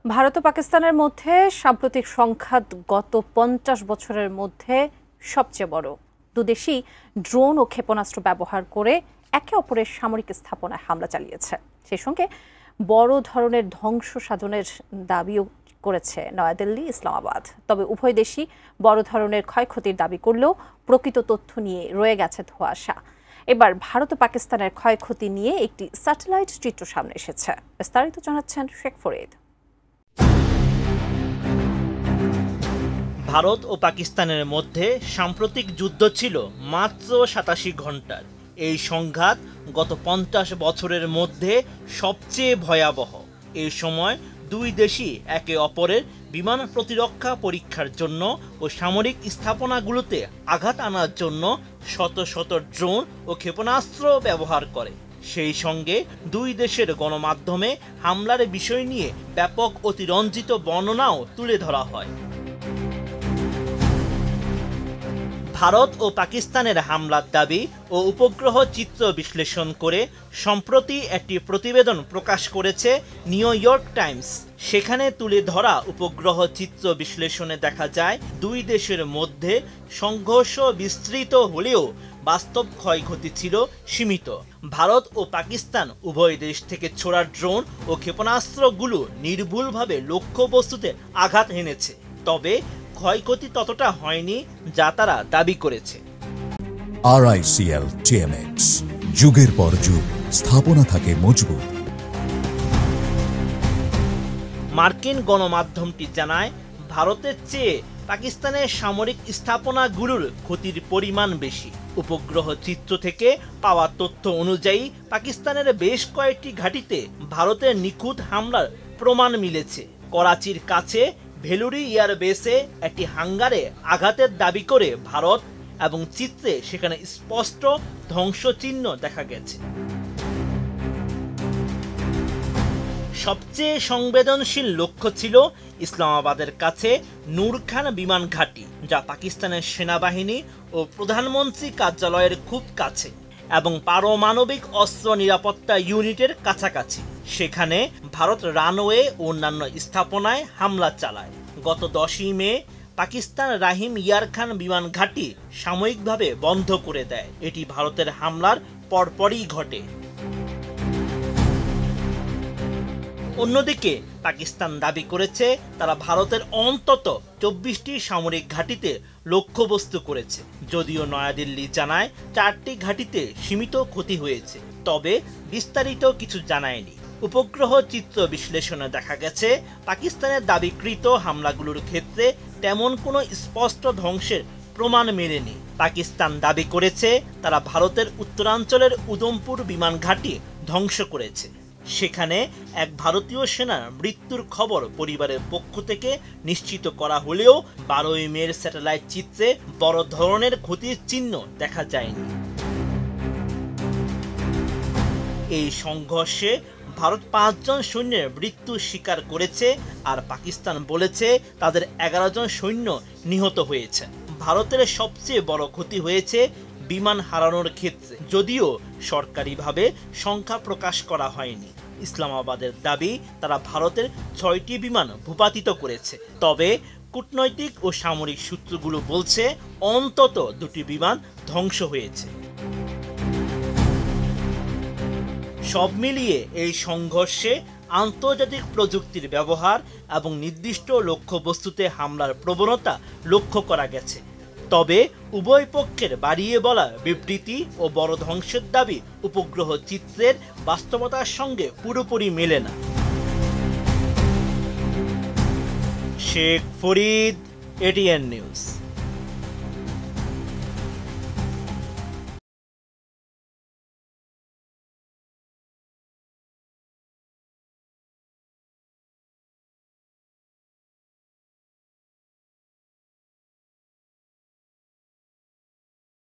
ভারত ও পাকিস্তানের মধ্যে সাম্প্রতিক সংঘাত গত ৫০ বছরের মধ্যে সবচেয়ে বড়। দুদেশই ড্রোন ও ক্ষেপণাস্ত্র ব্যবহার করে একে অপরের সামরিক স্থাপনায় হামলা চালিয়েছে। সেই সঙ্গে বড় ধরনের ধ্বংস সাধনের দাবিও করেছে নয়াদিল্লি, ইসলামাবাদ। তবে উভয় দেশই বড় ধরনের ক্ষয়ক্ষতির দাবি করলেও প্রকৃত তথ্য নিয়ে রয়ে গেছে ধোঁয়াশা। এবার ভারত ও পাকিস্তানের ক্ষয়ক্ষতি নিয়ে একটি স্যাটেলাইট চিত্র সামনে এসেছে। বিস্তারিত জানাচ্ছেন শেখ ফরিদ। ভারত ও পাকিস্তানের মধ্যে সাম্প্রতিক যুদ্ধ ছিল মাত্র ৮৭ ঘন্টার। এই সংঘাত গত ৫০ বছরের মধ্যে সবচেয়ে ভয়াবহ। এই সময় দুই দেশই একে অপরের বিমান প্রতিরক্ষা পরীক্ষার জন্য ও সামরিক স্থাপনাগুলোতে আঘাত আনার জন্য শত শত ড্রোন ও ক্ষেপণাস্ত্র ব্যবহার করে। সেই সঙ্গে দুই দেশের গণমাধ্যমে হামলার বিষয় নিয়ে ব্যাপক অতিরঞ্জিত বর্ণনাও তুলে ধরা হয়। ভারত ও পাকিস্তানের হামলার দাবি ও উপগ্রহ চিত্র বিশ্লেষণ করে সম্প্রতি একটি প্রতিবেদন প্রকাশ করেছে নিউ ইয়র্ক টাইমস। সেখানে তুলে ধরা উপগ্রহ চিত্র বিশ্লেষণে দেখা যায় দুই দেশের মধ্যে সংঘর্ষ বিস্তৃত হলেও বাস্তব ক্ষয়ক্ষতি ছিল সীমিত। ভারত ও পাকিস্তান উভয় দেশ থেকে ছোড়া ড্রোন ও ক্ষেপণাস্ত্রগুলো নির্ভুলভাবে লক্ষ্যবস্তুতে আঘাত এনেছে, তবে ক্ষয়ক্ষতি ততটা হয়নি যা তারা দাবি করেছে। RICL TMX, যুগের পর যুগ স্থাপনা থাকে মজবুত। মার্কিন গণমাধ্যমটি জানায়, ভারতের চেয়ে পাকিস্তানের সামরিক স্থাপনাগুলোর ক্ষতির পরিমাণ বেশি। উপগ্রহ চিত্র থেকে পাওয়া তথ্য অনুযায়ী পাকিস্তানের বেশ কয়েকটি ঘাঁটিতে ভারতের নিখুঁত হামলার প্রমাণ মিলেছে। করাচির কাছে ভেলুরি এয়ারবেসে একটি হাঙ্গারে আঘাতের দাবি করে ভারত, এবং চিত্রে সেখানে স্পষ্ট ধ্বংসচিহ্ন দেখা গেছে। সবচেয়ে সংবেদনশীল লক্ষ্য ছিল ইসলামাবাদের কাছে নূর খান বিমান ঘাঁটি, যা পাকিস্তানের সেনাবাহিনী ও প্রধানমন্ত্রী কার্যালয়ের খুব কাছে এবং পারমাণবিক অস্ত্র নিরাপত্তা ইউনিটের কাছাকাছি। সেখানে ভারত রানওয়ে ও অন্যান্য স্থাপনায় হামলা চালায়। গত 10ই মে পাকিস্তান রাহিম ইয়ার খান বিমান ঘাঁটি সাময়িকভাবে বন্ধ করে দেয়। এটি ভারতের হামলার পরপরই ঘটে। অন্যদিকে পাকিস্তান দাবি করেছে তারা ভারতের অন্তত 24টি সামরিক ঘাঁটিতে লক্ষ্যবস্তু করেছে। যদিও নয়াদিল্লি জানায় 4টি ঘাঁটিতে সীমিত ক্ষতি হয়েছে, তবে বিস্তারিত কিছু জানায়নি। উপগ্রহ চিত্র বিশ্লেষণে দেখা গেছে পাকিস্তানের দাবিকৃত হামলাগুলোর ক্ষেত্রে তেমন কোনো স্পষ্ট ধ্বংসের প্রমাণ মেলেনি। পাকিস্তান দাবি করেছে তারা ভারতের উত্তরাঞ্চলের উদমপুর বিমান ঘাঁটি ধ্বংস করেছে। সেখানে এক ভারতীয় সেনার মৃত্যুর খবর পরিবারের পক্ষ থেকে নিশ্চিত করা হলেও 12ই মের স্যাটেলাইট চিত্রে বড় ধরনের ক্ষতির চিহ্ন দেখা যায়নি। এই সংঘর্ষে ভারত 5 জন সৈন্যের মৃত্যু স্বীকার করেছে, আর পাকিস্তান বলেছে তাদের 11 জন সৈন্য নিহত হয়েছে। ভারতের সবচেয়ে বড় ক্ষতি হয়েছে বিমান হারানোর ক্ষেত্রে, যদিও সরকারিভাবে সংখ্যা প্রকাশ করা হয়নি। ইসলামাবাদের দাবি তারা ভারতের 6টি বিমান ভূপাতিত করেছে, তবে কূটনৈতিক ও সামরিক সূত্রগুলো বলছে অন্তত 2টি বিমান ধ্বংস হয়েছে। সব মিলিয়ে এই সংঘর্ষে আন্তর্জাতিক প্রযুক্তির ব্যবহার এবং নির্দিষ্ট লক্ষ্যবস্তুতে হামলার প্রবণতা লক্ষ্য করা গেছে, তবে উভয় পক্ষের বাড়িয়ে বলা বিবৃতি ও বড় ধ্বংসের দাবি উপগ্রহ চিত্রের বাস্তবতার সঙ্গে পুরোপুরি মেলে না। Sheikh Farid, ATN news.